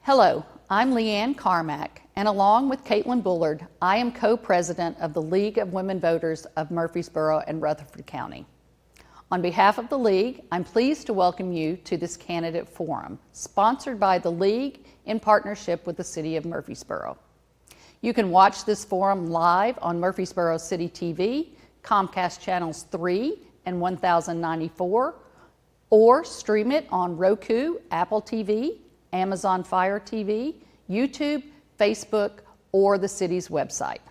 Hello, I'm Leanne Carmack, and along with Caitlin Bullard, I am co-president of the League of Women Voters of Murfreesboro and Rutherford County. On behalf of the League, I'm pleased to welcome you to this candidate forum, sponsored by the League in partnership with the City of Murfreesboro. You can watch this forum live on Murfreesboro City TV, Comcast Channels 3 and 1094, or stream it on Roku, Apple TV, Amazon Fire TV, YouTube, Facebook, or the city's website.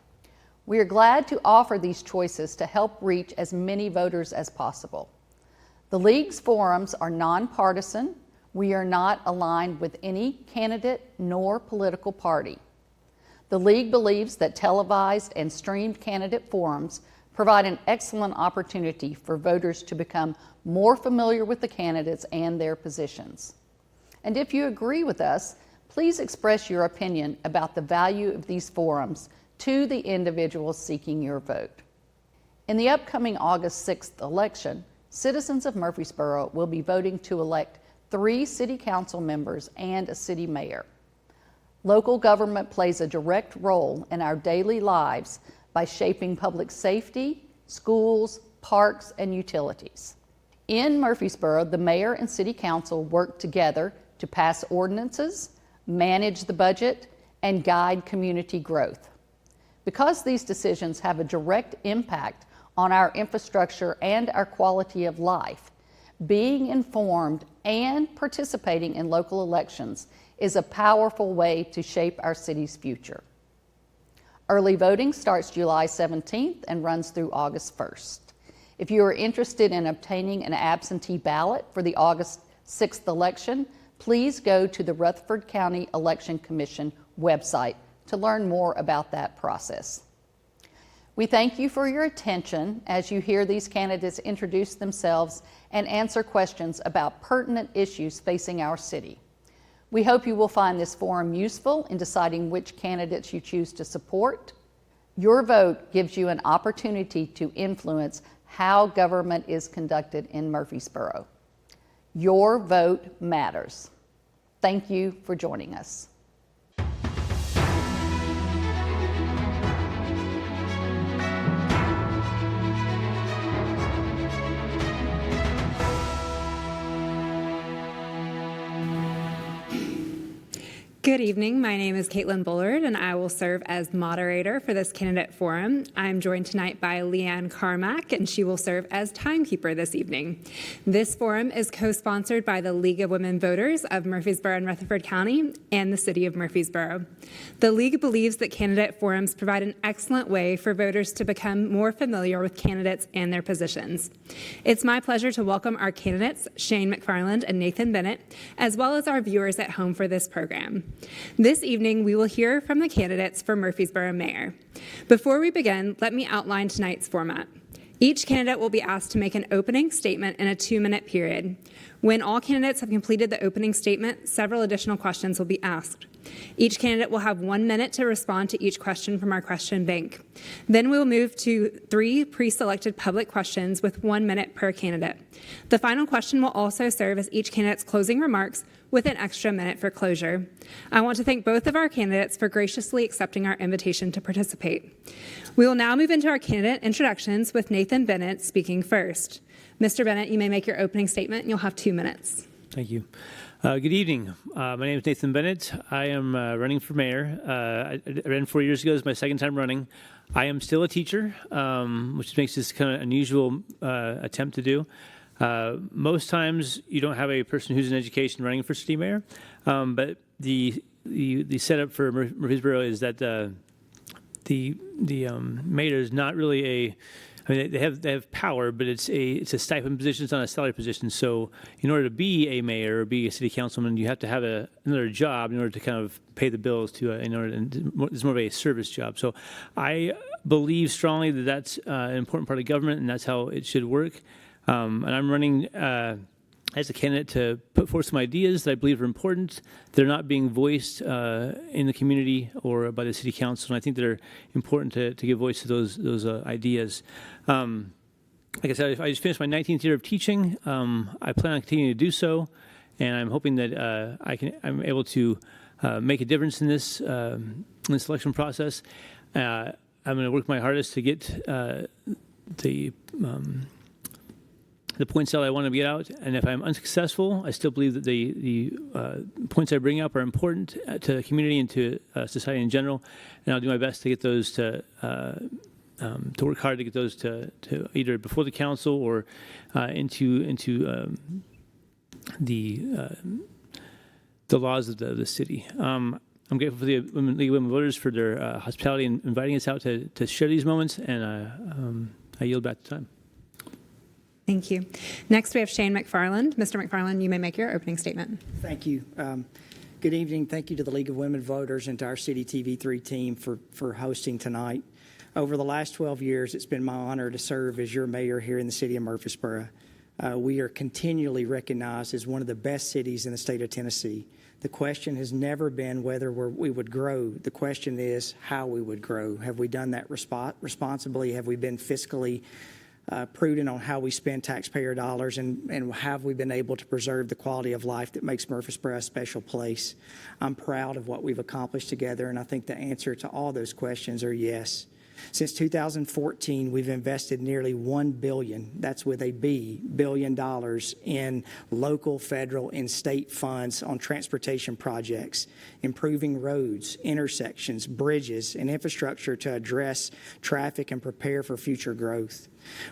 We are glad to offer these choices to help reach as many voters as possible. The League's forums are nonpartisan. We are not aligned with any candidate nor political party. The League believes that televised and streamed candidate forums provide an excellent opportunity for voters to become more familiar with the candidates and their positions. And if you agree with us, please express your opinion about the value of these forums to the individuals seeking your vote. In the upcoming August 6th election, citizens of Murfreesboro will be voting to elect 3 city council members and a city mayor. Local government plays a direct role in our daily lives by shaping public safety, schools, parks, and utilities. In Murfreesboro, the mayor and city council work together to pass ordinances, manage the budget, and guide community growth. Because these decisions have a direct impact on our infrastructure and our quality of life, being informed and participating in local elections is a powerful way to shape our city's future. Early voting starts July 17th and runs through August 1st. If you are interested in obtaining an absentee ballot for the August 6th election, please go to the Rutherford County Election Commission website to learn more about that process. We thank you for your attention as you hear these candidates introduce themselves and answer questions about pertinent issues facing our city. We hope you will find this forum useful in deciding which candidates you choose to support. Your vote gives you an opportunity to influence how government is conducted in Murfreesboro. Your vote matters. Thank you for joining us. Good evening. My name is Caitlin Bullard, and I will serve as moderator for this candidate forum. I'm joined tonight by Leanne Carmack, and she will serve as timekeeper this evening. This forum is co-sponsored by the League of Women Voters of Murfreesboro and Rutherford County and the City of Murfreesboro. The League believes that candidate forums provide an excellent way for voters to become more familiar with candidates and their positions. It's my pleasure to welcome our candidates, Shane McFarland and Nathan Bennett, as well as our viewers at home for this program. This evening, we will hear from the candidates for Murfreesboro Mayor. Before we begin, let me outline tonight's format. Each candidate will be asked to make an opening statement in a 2-minute period. When all candidates have completed the opening statement, several additional questions will be asked. Each candidate will have 1 minute to respond to each question from our question bank. Then we will move to 3 pre-selected public questions with 1 minute per candidate. The final question will also serve as each candidate's closing remarks with an extra minute for closure. I want to thank both of our candidates for graciously accepting our invitation to participate. We will now move into our candidate introductions with Nathan Bennett speaking first. Mr. Bennett, you may make your opening statement and you'll have 2 minutes. Thank you. Good evening. My name is Nathan Bennett. I am running for mayor. I ran 4 years ago. It's my second time running. I am still a teacher, which makes this kind of unusual attempt to do. Most times you don't have a person who's in education running for city mayor, but the setup for Murfreesboro is that the mayor is not really a. I mean, they have power, but it's a stipend position. It's not a salary position. So, in order to be a mayor or be a city councilman, you have to have another job in order to kind of pay the bills. It's more of a service job. So, I believe strongly that that's an important part of government, and that's how it should work. And I'm running as a candidate to put forth some ideas that I believe are important. They're not being voiced in the community or by the city council, and I think they're important to give voice to those ideas. Like I said, I just finished my 19th year of teaching. I plan on continuing to do so, and I'm hoping that I'm able to make a difference in this selection process. I'm going to work my hardest to get the points that I want to get out, and if I'm unsuccessful, I still believe that the points I bring up are important to the community and to society in general, and I'll do my best to get those to work hard to get those to either before the council or into the laws of the city. I'm grateful for the League of Women Voters for their hospitality and inviting us out to share these moments, and I yield back the time. Thank you. Next, we have Shane McFarland. Mr. McFarland, you may make your opening statement. Thank you. Good evening. Thank you to the League of Women Voters and to our City TV3 team for hosting tonight. Over the last 12 years, it's been my honor to serve as your mayor here in the city of Murfreesboro. We are continually recognized as one of the best cities in the state of Tennessee. The question has never been whether we would grow. The question is how we would grow. Have we done that responsibly? Have we been fiscally prudent on how we spend taxpayer dollars, and have we been able to preserve the quality of life that makes Murfreesboro a special place? I'm proud of what we've accomplished together, and I think the answer to all those questions are yes. Since 2014, we've invested nearly $1 billion, that's with a B, billion dollars in local, federal, and state funds on transportation projects, improving roads, intersections, bridges, and infrastructure to address traffic and prepare for future growth.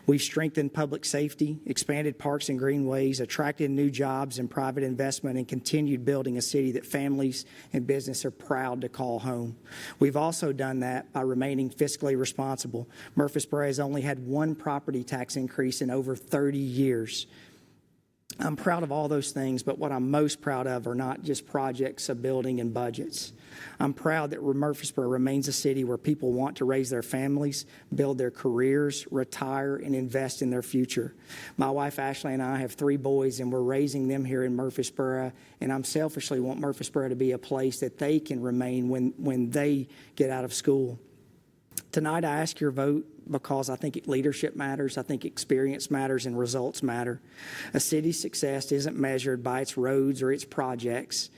We've strengthened public safety, expanded parks and greenways, attracted new jobs and private investment, and continued building a city that families and business are proud to call home. We've also done that by remaining fiscally responsible. Murfreesboro has only had one property tax increase in over 30 years. I'm proud of all those things, but what I'm most proud of are not just projects of building and budgets. I'm proud that Murfreesboro remains a city where people want to raise their families, build their careers, retire, and invest in their future. My wife Ashley and I have 3 boys, and we're raising them here in Murfreesboro, and I'm selfishly want Murfreesboro to be a place that they can remain when they get out of school. Tonight, I ask your vote because I think leadership matters, I think experience matters, and results matter. A city's success isn't measured by its roads or its projects.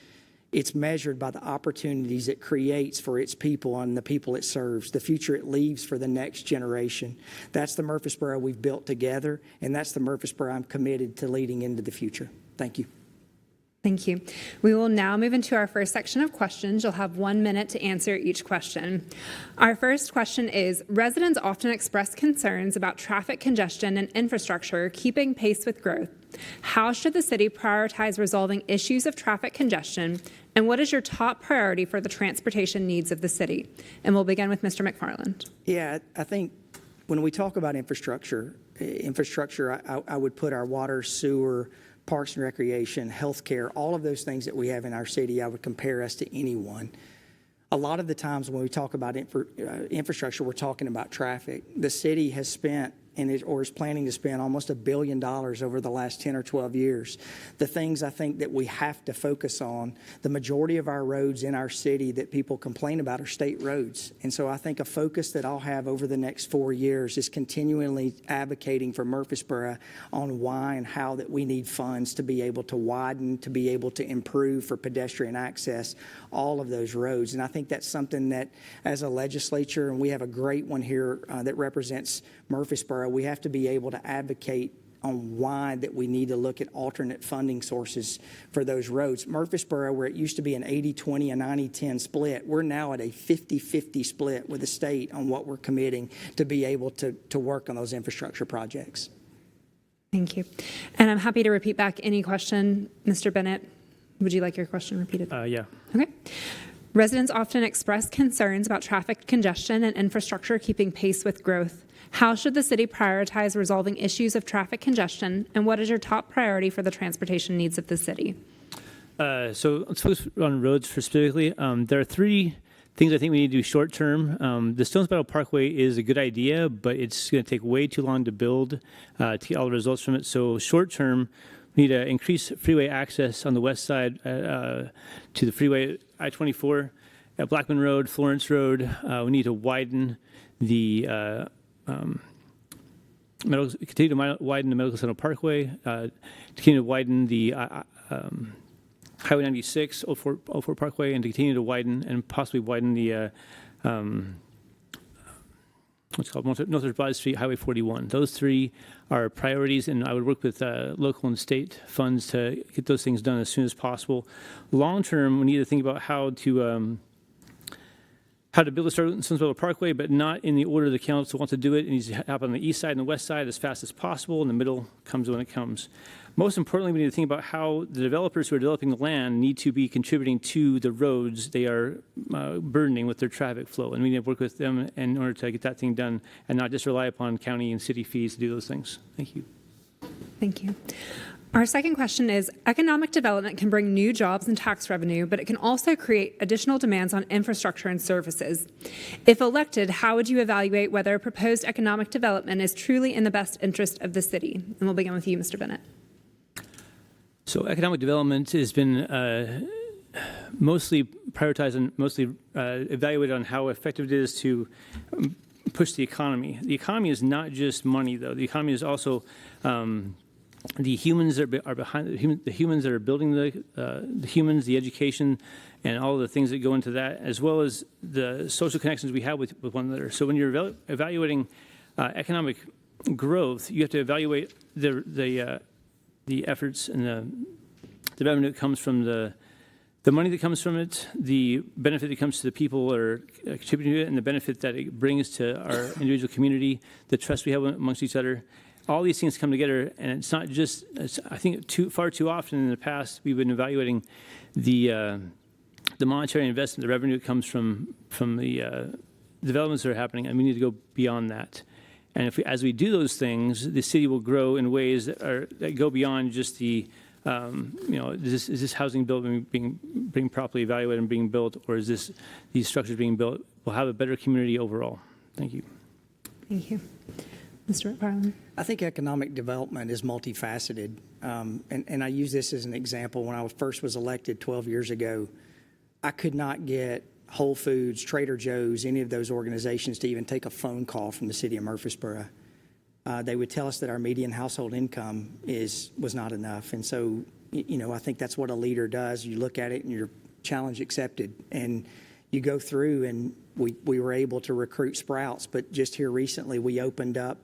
It's measured by the opportunities it creates for its people and the people it serves, the future it leaves for the next generation. That's the Murfreesboro we've built together, and that's the Murfreesboro I'm committed to leading into the future. Thank you. Thank you. We will now move into our first section of questions. You'll have 1 minute to answer each question. Our first question is, residents often express concerns about traffic congestion and infrastructure keeping pace with growth. How should the city prioritize resolving issues of traffic congestion, and what is your top priority for the transportation needs of the city? And we'll begin with Mr. McFarland. Yeah, I think when we talk about infrastructure, I would put our water, sewer, parks and recreation, healthcare, all of those things that we have in our city, I would compare us to anyone. A lot of the times when we talk about infrastructure, we're talking about traffic. The city has spent or is planning to spend almost $1 billion over the last 10 or 12 years. The things I think that we have to focus on, the majority of our roads in our city that people complain about are state roads. And so I think a focus that I'll have over the next 4 years is continually advocating for Murfreesboro on why and how that we need funds to be able to widen, to be able to improve for pedestrian access, all of those roads. And I think that's something that as a legislature, and we have a great one here that represents Murfreesboro, we have to be able to advocate on why that we need to look at alternate funding sources for those roads. Murfreesboro, where it used to be an 80-20, a 90-10 split, we're now at a 50-50 split with the state on what we're committing to be able to work on those infrastructure projects. Thank you. And I'm happy to repeat back any question. Mr. Bennett, would you like your question repeated? Yeah. Okay. Residents often express concerns about traffic congestion and infrastructure keeping pace with growth. How should the city prioritize resolving issues of traffic congestion, and what is your top priority for the transportation needs of the city? So let's focus on roads specifically. There are 3 things I think we need to do short term. The Stones Battle Parkway is a good idea, but it's going to take way too long to build to get all the results from it. So short term, we need to increase freeway access on the west side to the freeway I-24 at Blackman Road, Florence Road. We need to widen the continue to widen the Medical Center Parkway, continue to widen the Highway 96, 04 Parkway, and to continue to widen and possibly widen the what's called Northwest Broad Street, Highway 41. Those three are priorities, and I would work with local and state funds to get those things done as soon as possible. Long term, we need to think about how to build a Sunset Parkway, but not in the order the council wants to do it. It needs to happen on the east side and the west side as fast as possible, and the middle comes when it comes. Most importantly, we need to think about how the developers who are developing the land need to be contributing to the roads they are burdening with their traffic flow, and we need to work with them in order to get that thing done and not just rely upon county and city fees to do those things. Thank you. Thank you. Our second question is, economic development can bring new jobs and tax revenue, but it can also create additional demands on infrastructure and services. If elected, how would you evaluate whether proposed economic development is truly in the best interest of the city? And we'll begin with you, Mr. Bennett. So economic development has been mostly prioritized and mostly evaluated on how effective it is to push the economy. The economy is not just money, though. The economy is also the humans that are behind the humans that are building the humans, the education, and all of the things that go into that, as well as the social connections we have with one another. So when you're evaluating economic growth, you have to evaluate the efforts and the revenue that comes from the money that comes from it, the benefit that comes to the people that are contributing to it, and the benefit that it brings to our individual community, the trust we have amongst each other. All these things come together, and it's not just, I think far too often in the past, we've been evaluating the monetary investment, the revenue that comes from the developments that are happening, and we need to go beyond that. And as we do those things, the city will grow in ways that go beyond just the, is this housing building being properly evaluated and being built, or is these structures being built? We'll have a better community overall. Thank you. Thank you. Mr. McFarland. I think economic development is multifaceted, and I use this as an example. When I first was elected 12 years ago, I could not get Whole Foods, Trader Joe's, any of those organizations to even take a phone call from the city of Murfreesboro. They would tell us that our median household income was not enough, and so I think that's what a leader does. You look at it and you're challenge accepted, and you go through, and we were able to recruit Sprouts, but just here recently we opened up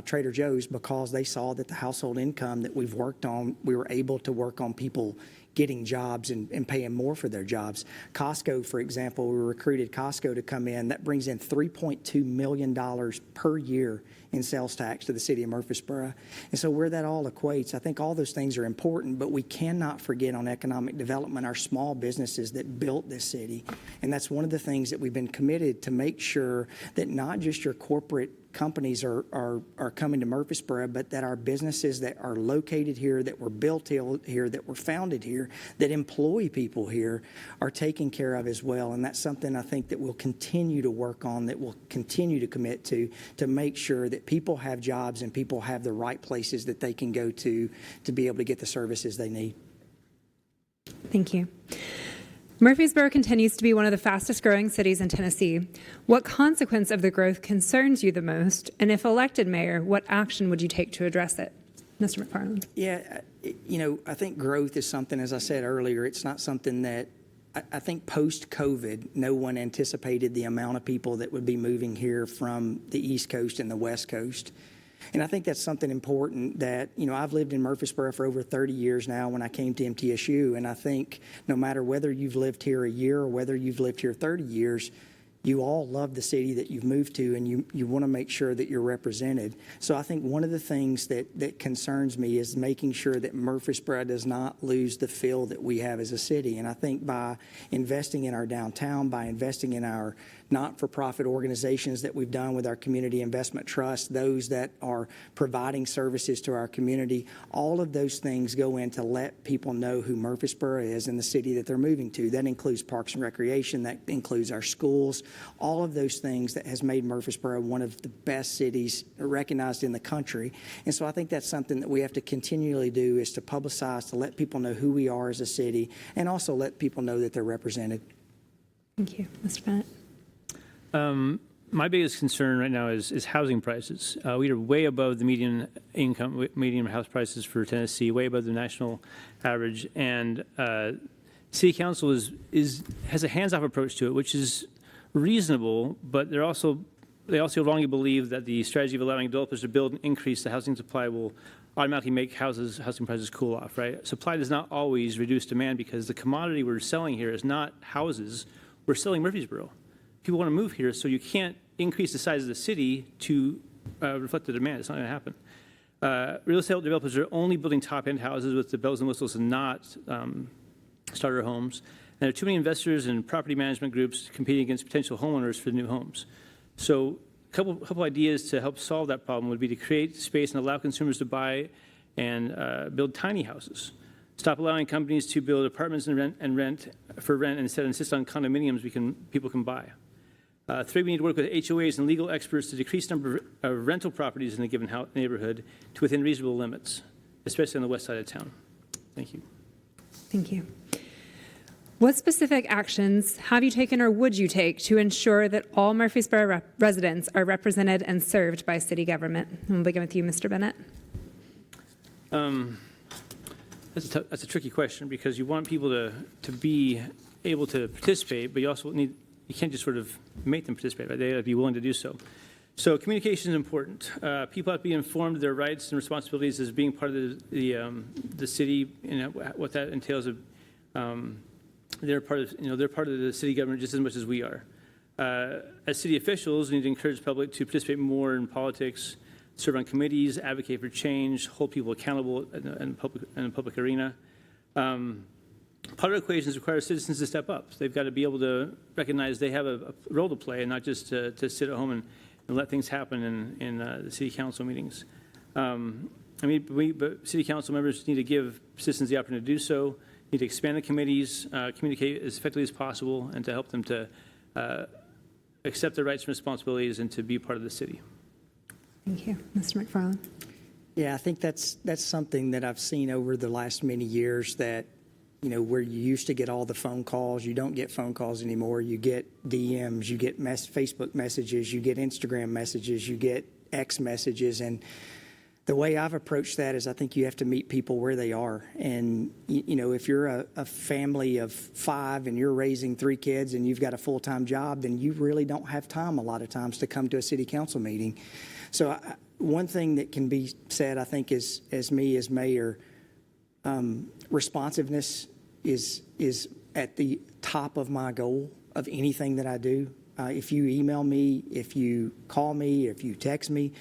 Trader Joe's because they saw that the household income that we've worked on, we were able to work on people getting jobs and paying more for their jobs. Costco, for example, we recruited Costco to come in. That brings in $3.2 million per year in sales tax to the city of Murfreesboro. And so where that all equates, I think all those things are important, but we cannot forget on economic development our small businesses that built this city. And that's one of the things that we've been committed to make sure that not just your corporate companies are coming to Murfreesboro, but that our businesses that are located here, that were built here, that were founded here, that employ people here are taken care of as well. And that's something I think that we'll continue to work on, that we'll continue to commit to make sure that people have jobs and people have the right places that they can go to be able to get the services they need. Thank you. Murfreesboro continues to be one of the fastest growing cities in Tennessee. What consequence of the growth concerns you the most? And if elected mayor, what action would you take to address it? Mr. McFarland. Yeah, I think growth is something, as I said earlier, it's not something that I think post-COVID, no one anticipated the amount of people that would be moving here from the East Coast and the West Coast. And I think that's something important that, I've lived in Murfreesboro for over 30 years now when I came to MTSU. And I think no matter whether you've lived here a year or whether you've lived here 30 years, you all love the city that you've moved to, and you want to make sure that you're represented. So I think one of the things that concerns me is making sure that Murfreesboro does not lose the feel that we have as a city. And I think by investing in our downtown, by investing in our not-for-profit organizations that we've done with our Community Investment Trust, those that are providing services to our community, all of those things go in to let people know who Murfreesboro is and the city that they're moving to. That includes Parks and Recreation, that includes our schools, all of those things that has made Murfreesboro one of the best cities recognized in the country. And so I think that's something that we have to continually do, is to publicize, to let people know who we are as a city, and also let people know that they're represented. Thank you. Mr. Bennett. My biggest concern right now is housing prices. We are way above the median house prices for Tennessee, way above the national average, and City Council has a hands-off approach to it, which is reasonable, but they also wrongly believe that the strategy of allowing developers to build and increase the housing supply will automatically make housing prices cool off, right? Supply does not always reduce demand because the commodity we're selling here is not houses. We're selling Murfreesboro. People want to move here, so you can't increase the size of the city to reflect the demand. It's not going to happen. Real estate developers are only building top-end houses with the bells and whistles and not starter homes. And there are too many investors and property management groups competing against potential homeowners for new homes. So a couple ideas to help solve that problem would be to create space and allow consumers to buy and build tiny houses. Stop allowing companies to build apartments and rent and instead insist on condominiums people can buy. 3, we need to work with HOAs and legal experts to decrease the number of rental properties in a given neighborhood to within reasonable limits, especially on the west side of town. Thank you. Thank you. What specific actions have you taken or would you take to ensure that all Murfreesboro residents are represented and served by city government? And we'll begin with you, Mr. Bennett. That's a tricky question because you want people to be able to participate, but you also you can't just sort of make them participate, right? They have to be willing to do so. So communication is important. People have to be informed of their rights and responsibilities as being part of the city, what that entails. They're part of the city government just as much as we are. As city officials, we need to encourage the public to participate more in politics, serve on committees, advocate for change, hold people accountable in the public arena. Part of the equations require citizens to step up. They've got to be able to recognize they have a role to play and not just to sit at home and let things happen in the city council meetings. But city council members need to give citizens the opportunity to do so, need to expand the committees, communicate as effectively as possible, and to help them to accept their rights and responsibilities and to be part of the city. Thank you. Mr. McFarland. Yeah, I think that's something that I've seen over the last many years that, where you used to get all the phone calls, you don't get phone calls anymore. You get DMs, you get Facebook messages, you get Instagram messages, you get X messages. And the way I've approached that is I think you have to meet people where they are. And, if you're a family of 5 and you're raising 3 kids and you've got a full-time job, then you really don't have time a lot of times to come to a city council meeting. So one thing that can be said, I think, is as mayor, responsiveness is at the top of my goal of anything that I do. If you email me, if you call me, if you text me,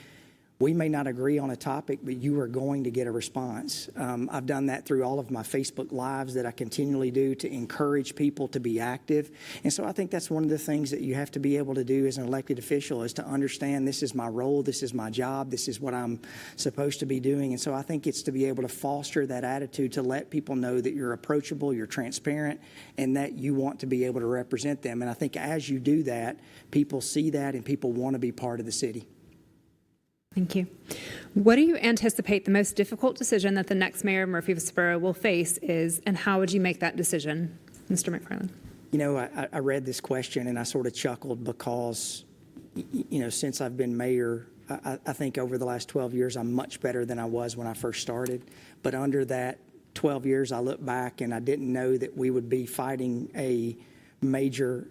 we may not agree on a topic, but you are going to get a response. I've done that through all of my Facebook Lives that I continually do to encourage people to be active. And so I think that's one of the things that you have to be able to do as an elected official is to understand this is my role, this is my job, this is what I'm supposed to be doing. And so I think it's to be able to foster that attitude to let people know that you're approachable, you're transparent, and that you want to be able to represent them. And I think as you do that, people see that and people want to be part of the city. Thank you. What do you anticipate the most difficult decision that the next mayor of Murfreesboro will face is, and how would you make that decision? Mr. McFarland. I read this question and I sort of chuckled because, since I've been mayor, I think over the last 12 years, I'm much better than I was when I first started. But under that 12 years, I look back and I didn't know that we would be fighting a major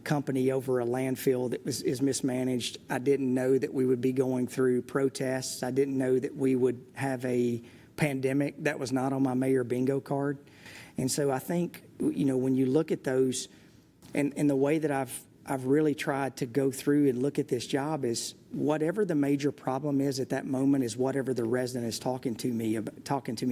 company over a landfill that is mismanaged. I didn't know that we would be going through protests. I didn't know that we would have a pandemic that was not on my mayor bingo card. And so I think, when you look at those and the way that I've really tried to go through and look at this job is whatever the major problem is at that moment is whatever the resident is talking to me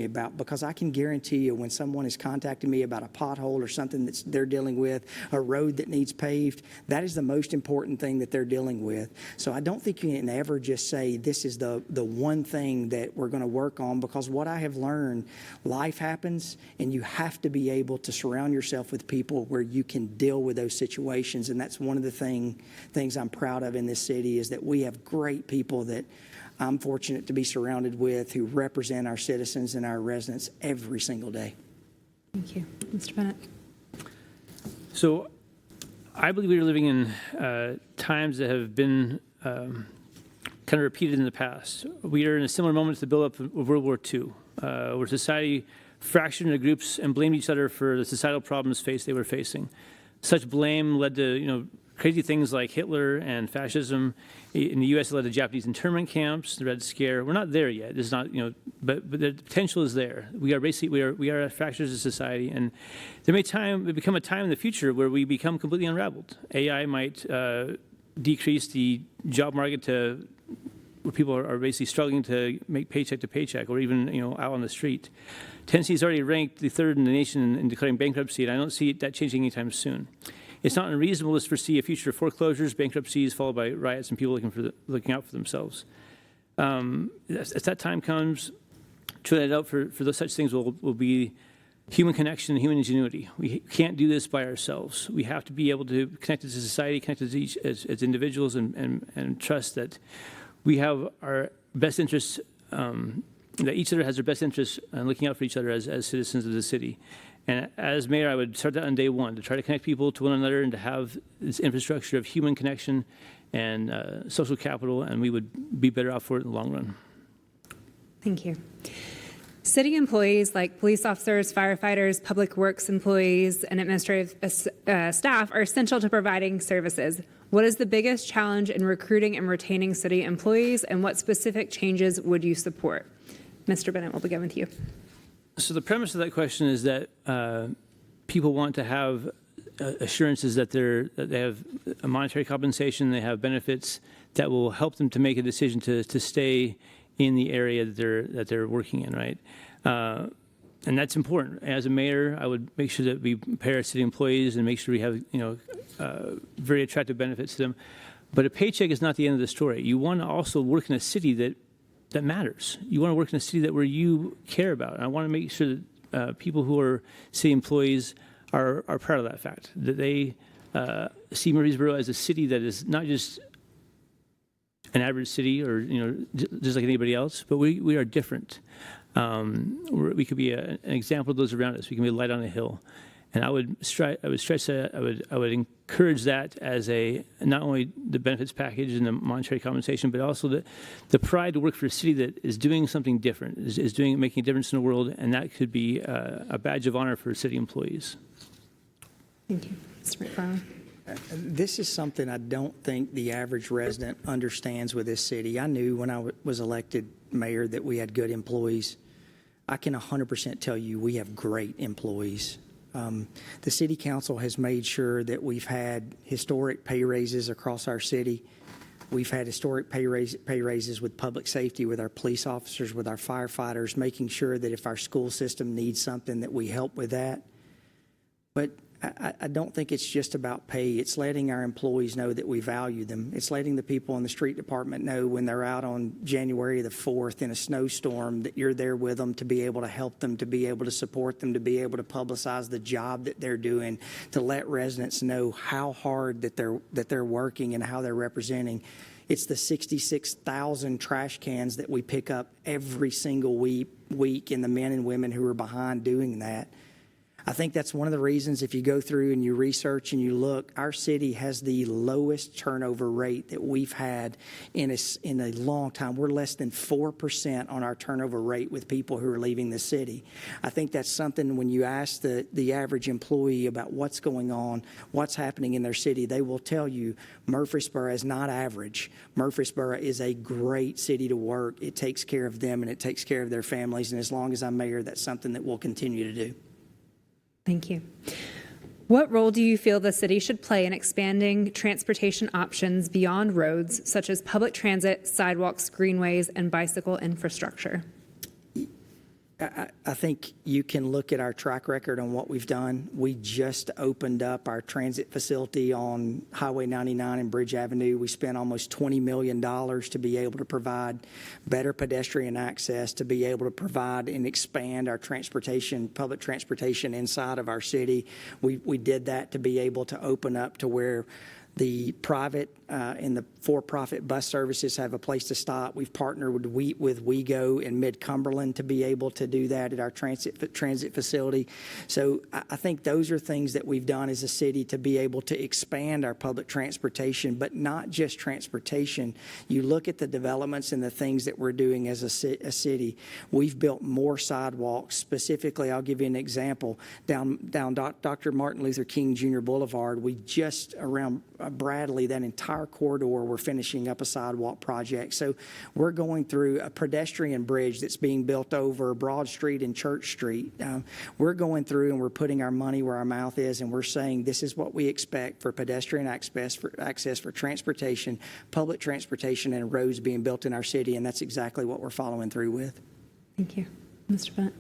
about, because I can guarantee you when someone is contacting me about a pothole or something that they're dealing with, a road that needs paved, that is the most important thing that they're dealing with. So I don't think you can ever just say this is the one thing that we're going to work on, because what I have learned, life happens and you have to be able to surround yourself with people where you can deal with those situations. And that's one of the things I'm proud of in this city is that we have great people that I'm fortunate to be surrounded with who represent our citizens and our residents every single day. Thank you. Mr. Bennett. So I believe we are living in times that have been kind of repeated in the past. We are in a similar moment to the buildup of World War II, where society fractured into groups and blamed each other for the societal problems they were facing. Such blame led to, crazy things like Hitler and fascism. In the U.S., it led to Japanese internment camps, the Red Scare. We're not there yet. It's not, but the potential is there. We are fractures of society, and there may become a time in the future where we become completely unraveled. AI might decrease the job market to where people are basically struggling to make paycheck to paycheck, or even out on the street. Tennessee's already ranked the third in the nation in declaring bankruptcy, and I don't see that changing anytime soon. It's not unreasonable to foresee a future of foreclosures, bankruptcies, followed by riots and people looking out for themselves. As that time comes, truly out for those such things will be human connection and human ingenuity. We can't do this by ourselves. We have to be able to connect as a society, connect as each as individuals, and trust that we have our best interests, that each other has their best interests and looking out for each other as citizens of the city. And as mayor, I would start that on day one, to try to connect people to one another and to have this infrastructure of human connection and social capital, and we would be better off for it in the long run. Thank you. City employees like police officers, firefighters, public works employees, and administrative staff are essential to providing services. What is the biggest challenge in recruiting and retaining city employees, and what specific changes would you support? Mr. Bennett, we'll begin with you. So the premise of that question is that people want to have assurances that they have a monetary compensation, they have benefits that will help them to make a decision to stay in the area that they're working in, right? And that's important. As a mayor, I would make sure that we pay our city employees and make sure we have very attractive benefits to them. But a paycheck is not the end of the story. You want to also work in a city that matters. You want to work in a city where you care about. And I want to make sure that people who are city employees are proud of that fact, that they see Murfreesboro as a city that is not just an average city or just like anybody else, but we are different. We could be an example of those around us. We can be a light on a hill. And I would stress that I would encourage that as not only the benefits package and the monetary compensation, but also the pride to work for a city that is doing something different, is making a difference in the world, and that could be a badge of honor for city employees. Thank you. Mr. McFarland. This is something I don't think the average resident understands with this city. I knew when I was elected mayor that we had good employees. I can 100% tell you we have great employees. The city council has made sure that we've had historic pay raises across our city. We've had historic pay raises with public safety, with our police officers, with our firefighters, making sure that if our school system needs something that we help with that. But I don't think it's just about pay. It's letting our employees know that we value them. It's letting the people in the street department know when they're out on January the 4th in a snowstorm that you're there with them to be able to help them, to be able to support them, to be able to publicize the job that they're doing, to let residents know how hard that they're working and how they're representing. It's the 66,000 trash cans that we pick up every single week, and the men and women who are behind doing that. I think that's one of the reasons, if you go through and you research and you look, our city has the lowest turnover rate that we've had in a long time. We're less than 4% on our turnover rate with people who are leaving the city. I think that's something when you ask the average employee about what's going on, what's happening in their city, they will tell you Murfreesboro is not average. Murfreesboro is a great city to work. It takes care of them and it takes care of their families. And as long as I'm mayor, that's something that we'll continue to do. Thank you. What role do you feel the city should play in expanding transportation options beyond roads, such as public transit, sidewalks, greenways, and bicycle infrastructure? I think you can look at our track record on what we've done. We just opened up our transit facility on Highway 99 and Bridge Avenue. We spent almost $20 million to be able to provide better pedestrian access, to be able to provide and expand our public transportation inside of our city. We did that to be able to open up to where The private and the for-profit bus services have a place to stop. We've partnered with WeGo in Mid-Cumberland to be able to do that at our transit facility. So I think those are things that we've done as a city to be able to expand our public transportation, but not just transportation. You look at the developments and the things that we're doing as a city. We've built more sidewalks. Specifically, I'll give you an example. Down Dr. Martin Luther King Jr. Boulevard, we just around Bradley, that entire corridor, we're finishing up a sidewalk project. So we're going through a pedestrian bridge that's being built over Broad Street and Church Street. We're going through and we're putting our money where our mouth is, and we're saying this is what we expect for pedestrian access for transportation, public transportation, and roads being built in our city, and that's exactly what we're following through with. Thank you. Mr. Bennett.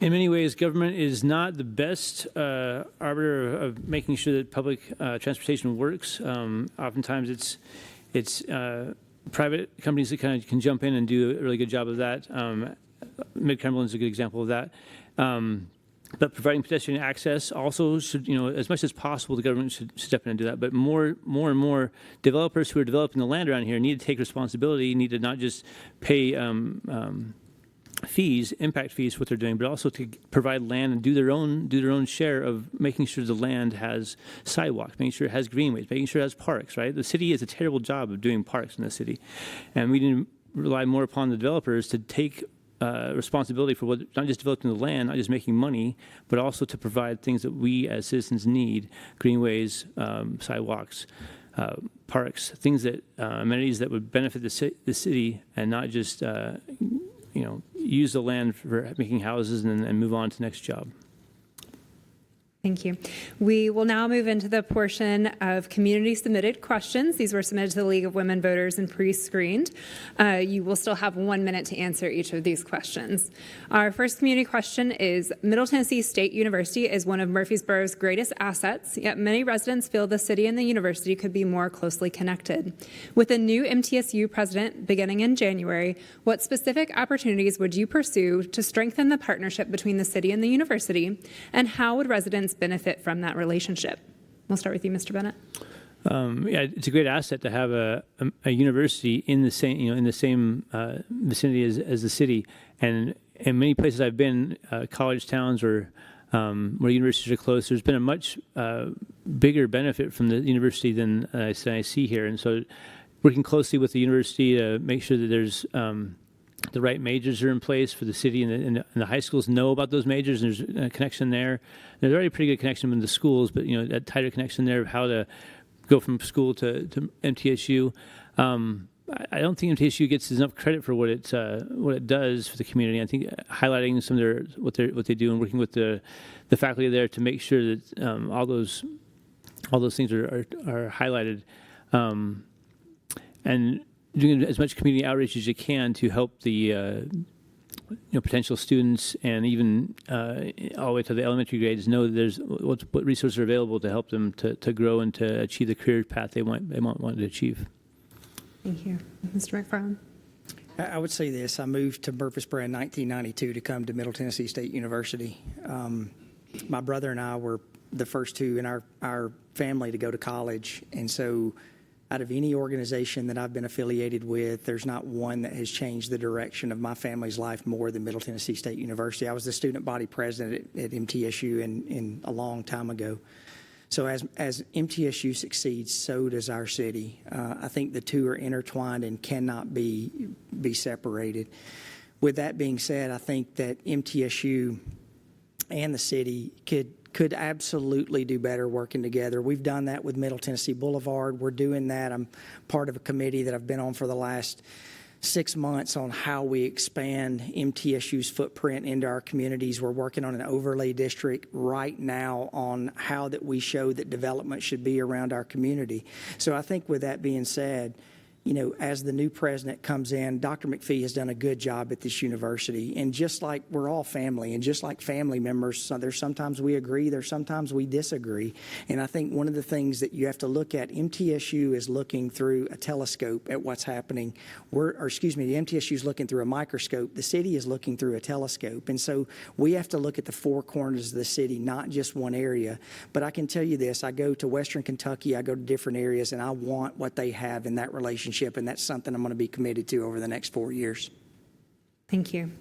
In many ways, government is not the best arbiter of making sure that public transportation works. Oftentimes, it's private companies that kind of can jump in and do a really good job of that. Mid-Cumberland is a good example of that. But providing pedestrian access also should, as much as possible, the government should step in and do that. But more and more developers who are developing the land around here need to take responsibility, need to not just pay fees, impact fees for what they're doing, but also to provide land and do their own share of making sure the land has sidewalks, making sure it has greenways, making sure it has parks, right? The city has a terrible job of doing parks in the city. And we need to rely more upon the developers to take responsibility for what, not just developing the land, not just making money, but also to provide things that we as citizens need, greenways, sidewalks, parks, things that, amenities that would benefit the city and not just, use the land for making houses and move on to the next job. Thank you. We will now move into the portion of community-submitted questions. These were submitted to the League of Women Voters and pre-screened. You will still have 1 minute to answer each of these questions. Our first community question is, Middle Tennessee State University is one of Murfreesboro's greatest assets, yet many residents feel the city and the university could be more closely connected. With a new MTSU president beginning in January, what specific opportunities would you pursue to strengthen the partnership between the city and the university, and how would residents benefit from that relationship? We'll start with you, Mr. Bennett. Yeah, it's a great asset to have a university in the same vicinity as the city. And in many places I've been, college towns or where universities are close, there's been a much bigger benefit from the university than I see here. And so, working closely with the university to make sure that there's the right majors are in place for the city, and the high schools know about those majors, and there's a connection there. There's already a pretty good connection with the schools, but that tighter connection there of how to go from school to MTSU. I don't think MTSU gets enough credit for what it does for the community. I think highlighting some of what they do and working with the faculty there to make sure that all those things are highlighted, and doing as much community outreach as you can to help the potential students and even all the way to the elementary grades know that there's what resources are available to help them to grow and to achieve the career path they want to achieve. Thank you. Mr. McFarland. I would say this. I moved to Murfreesboro in 1992 to come to Middle Tennessee State University. My brother and I were the first two in our family to go to college, and so out of any organization that I've been affiliated with, there's not one that has changed the direction of my family's life more than Middle Tennessee State University. I was the student body president at MTSU in a long time ago. So as MTSU succeeds, so does our city. I think the two are intertwined and cannot be separated. With that being said, I think that MTSU and the city could absolutely do better working together. We've done that with Middle Tennessee Boulevard. We're doing that. I'm part of a committee that I've been on for the last 6 months on how we expand MTSU's footprint into our communities. We're working on an overlay district right now on how that we show that development should be around our community. So I think with that being said, as the new president comes in, Dr. McPhee has done a good job at this university. And just like we're all family, and just like family members, there's sometimes we agree, there's sometimes we disagree. And I think one of the things that you have to look at, MTSU is looking through a telescope at what's happening. The MTSU is looking through a microscope. The city is looking through a telescope. And so we have to look at the four corners of the city, not just one area. But I can tell you this, I go to Western Kentucky, I go to different areas, and I want what they have in that relationship. And that's something I'm going to be committed to over the next 4 years. Thank you.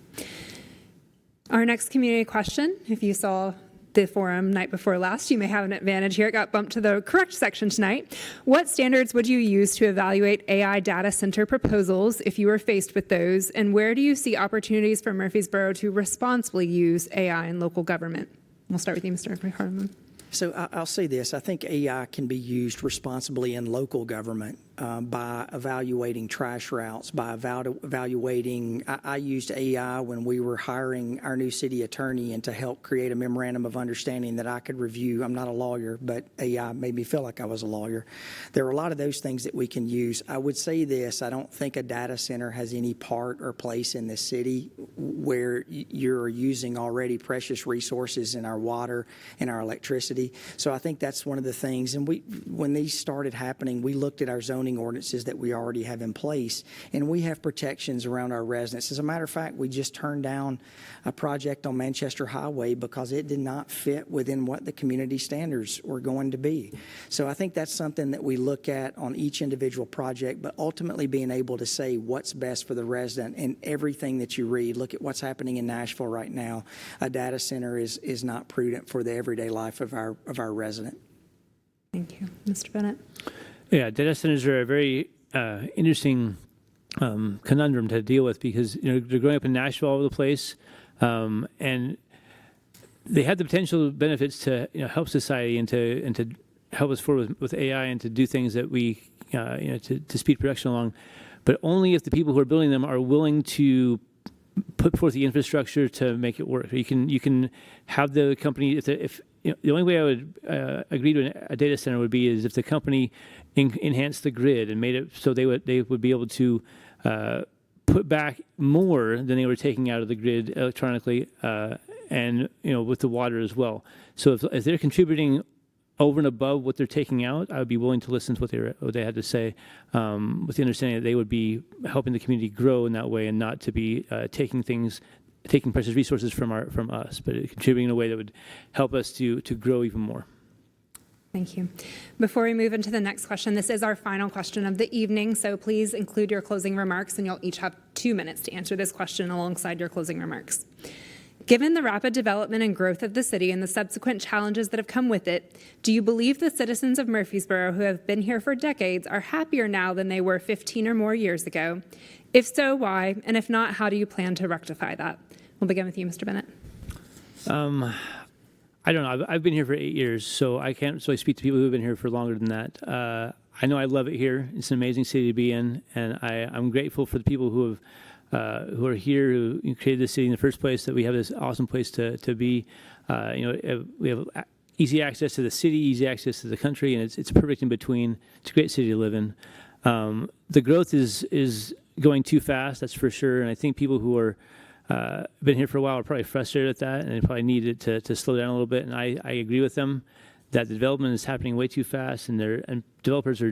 Our next community question, if you saw the forum night before last, you may have an advantage here. It got bumped to the correct section tonight. What standards would you use to evaluate AI data center proposals if you were faced with those? And where do you see opportunities for Murfreesboro to responsibly use AI in local government? We'll start with you, Mr. Hardeman. So I'll say this. I think AI can be used responsibly in local government by evaluating trash routes, by evaluating. I used AI when we were hiring our new city attorney and to help create a memorandum of understanding that I could review. I'm not a lawyer, but AI made me feel like I was a lawyer. There are a lot of those things that we can use. I would say this. I don't think a data center has any part or place in this city where you're using already precious resources in our water and our electricity. So I think that's one of the things. And when these started happening, we looked at our zoning ordinances that we already have in place, and we have protections around our residents. As a matter of fact, we just turned down a project on Manchester Highway because it did not fit within what the community standards were going to be. So I think that's something that we look at on each individual project, but ultimately being able to say what's best for the resident. And everything that you read, look at what's happening in Nashville right now. A data center is not prudent for the everyday life of our resident. Thank you. Mr. Bennett? Yeah, data centers are a very interesting conundrum to deal with because they're growing up in Nashville all over the place, and they have the potential benefits to help society and to help us forward with AI and to do things that we to speed production along, but only if the people who are building them are willing to put forth the infrastructure to make it work. You can have the company if the only way I would agree to a data center would be is if the company enhanced the grid and made it so they would be able to put back more than they were taking out of the grid electronically, and with the water as well. So if they're contributing over and above what they're taking out, I would be willing to listen to what they had to say, with the understanding that they would be helping the community grow in that way and not to be taking precious resources from us, but contributing in a way that would help us to grow even more. Thank you. Before we move into the next question, this is our final question of the evening, so please include your closing remarks, and you'll each have 2 minutes to answer this question alongside your closing remarks. Given the rapid development and growth of the city and the subsequent challenges that have come with it, do you believe the citizens of Murfreesboro who have been here for decades are happier now than they were 15 or more years ago? If so, why? And if not, how do you plan to rectify that? We'll begin with you, Mr. Bennett. I don't know. I've been here for 8 years, so I can't really speak to people who have been here for longer than that. I know I love it here. It's an amazing city to be in, and I'm grateful for the people who are here, who created this city in the first place, that we have this awesome place to be. We have easy access to the city, easy access to the country, and it's perfect in between. It's a great city to live in. The growth is going too fast, that's for sure, and I think people who are been here for a while are probably frustrated at that, and they probably need it to slow down a little bit. And I agree with them that the development is happening way too fast, and developers are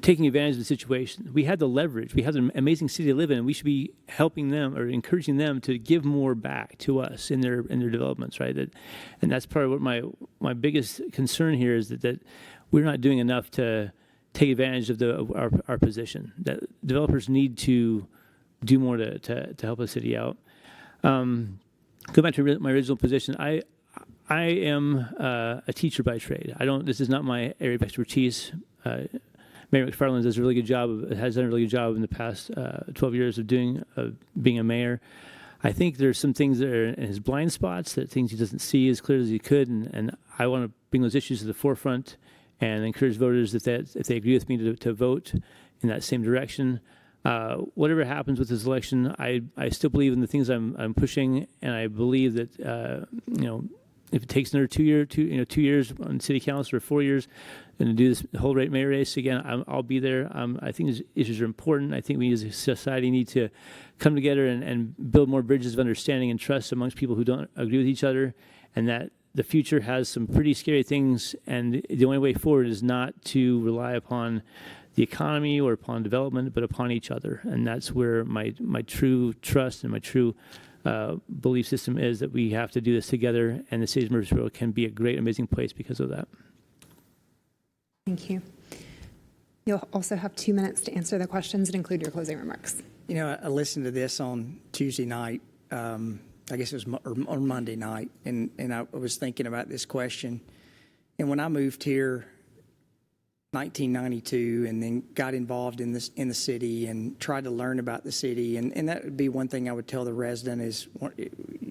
taking advantage of the situation. We have the leverage. We have an amazing city to live in, and we should be helping them or encouraging them to give more back to us in their developments, right? And that's part of what my biggest concern here is that we're not doing enough to take advantage of our position. That developers need to do more to help the city out. Go back to my original position. I am a teacher by trade. This is not my area of expertise. Mayor McFarland has done a really good job in the past 12 years of being a mayor. I think there's some things that are in his blind spots, that things he doesn't see as clear as he could, and I want to bring those issues to the forefront and encourage voters if they agree with me to vote in that same direction. Whatever happens with this election, I still believe in the things I'm pushing, and I believe that if it takes another 2 years on city council or 4 years, going to do this whole mayor race again, I'll be there. I think these issues are important. I think we as a society need to come together and build more bridges of understanding and trust amongst people who don't agree with each other, and that the future has some pretty scary things, and the only way forward is not to rely upon the economy or upon development, but upon each other. And that's where my true trust and my true belief system is, that we have to do this together, and the city of Murfreesboro can be a great, amazing place because of that. Thank you. You'll also have 2 minutes to answer the questions and include your closing remarks. You know, I listened to this on Tuesday night. I guess it was on Monday night, and I was thinking about this question. And when I moved here, 1992, and then got involved in the city and tried to learn about the city, and that would be one thing I would tell the resident is,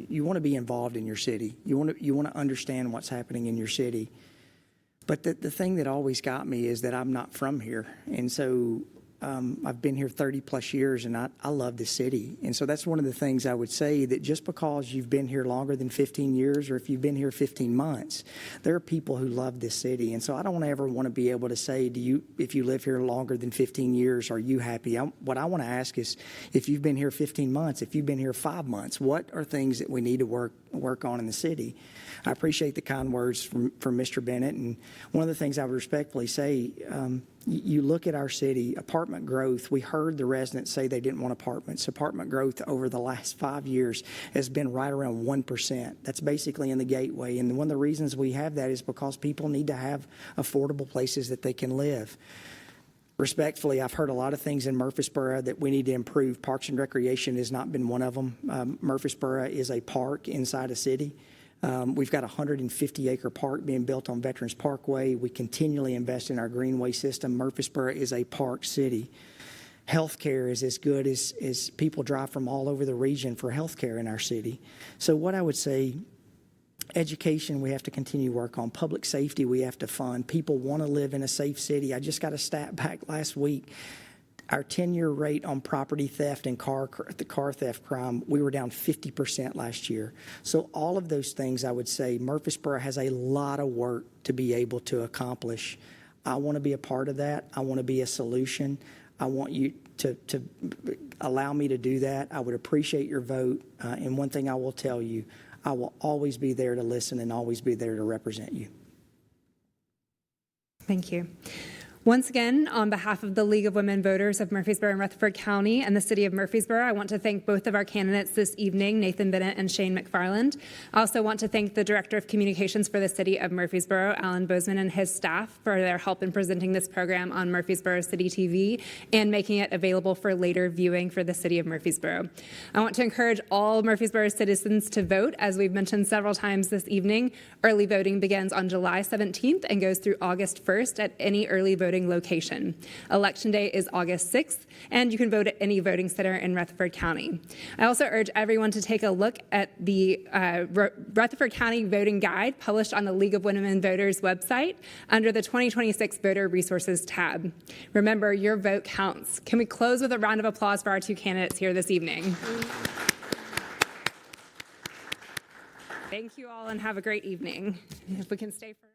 you want to be involved in your city. You want to understand what's happening in your city. But the thing that always got me is that I'm not from here, and so I've been here 30 plus years, and I love the city. And so that's one of the things I would say, that just because you've been here longer than 15 years, or if you've been here 15 months, there are people who love this city. And so I don't ever want to be able to say, if you live here longer than 15 years, are you happy? What I want to ask is, if you've been here 15 months, if you've been here 5 months, what are things that we need to work on in the city? I appreciate the kind words from Mr. Bennett. And one of the things I would respectfully say, you look at our city, apartment growth, we heard the residents say they didn't want apartments. Apartment growth over the last 5 years has been right around 1%. That's basically in the gateway. And one of the reasons we have that is because people need to have affordable places that they can live. Respectfully, I've heard a lot of things in Murfreesboro that we need to improve. Parks and Recreation has not been one of them. Murfreesboro is a park inside a city. We've got a 150-acre park being built on Veterans Parkway. We continually invest in our greenway system. Murfreesboro is a park city. Healthcare is as good as people drive from all over the region for healthcare in our city. So what I would say, education, we have to continue to work on. Public safety, we have to fund. People want to live in a safe city. I just got a stat back last week. Our 10-year rate on property theft and car theft crime, we were down 50% last year. So all of those things, I would say, Murfreesboro has a lot of work to be able to accomplish. I want to be a part of that. I want to be a solution. I want you to allow me to do that. I would appreciate your vote. And one thing I will tell you, I will always be there to listen and always be there to represent you. Thank you. Once again, on behalf of the League of Women Voters of Murfreesboro and Rutherford County and the City of Murfreesboro, I want to thank both of our candidates this evening, Nathan Bennett and Shane McFarland. I also want to thank the Director of Communications for the City of Murfreesboro, Alan Bozeman, and his staff for their help in presenting this program on Murfreesboro City TV and making it available for later viewing for the City of Murfreesboro. I want to encourage all Murfreesboro citizens to vote. As we've mentioned several times this evening, early voting begins on July 17th and goes through August 1st at any early voting location. Election day is August 6th, and you can vote at any voting center in Rutherford County. I also urge everyone to take a look at the Rutherford County Voting Guide published on the League of Women Voters website under the 2026 Voter Resources tab. Remember, your vote counts. Can we close with a round of applause for our two candidates here this evening? Thank you all, and have a great evening. If we can stay for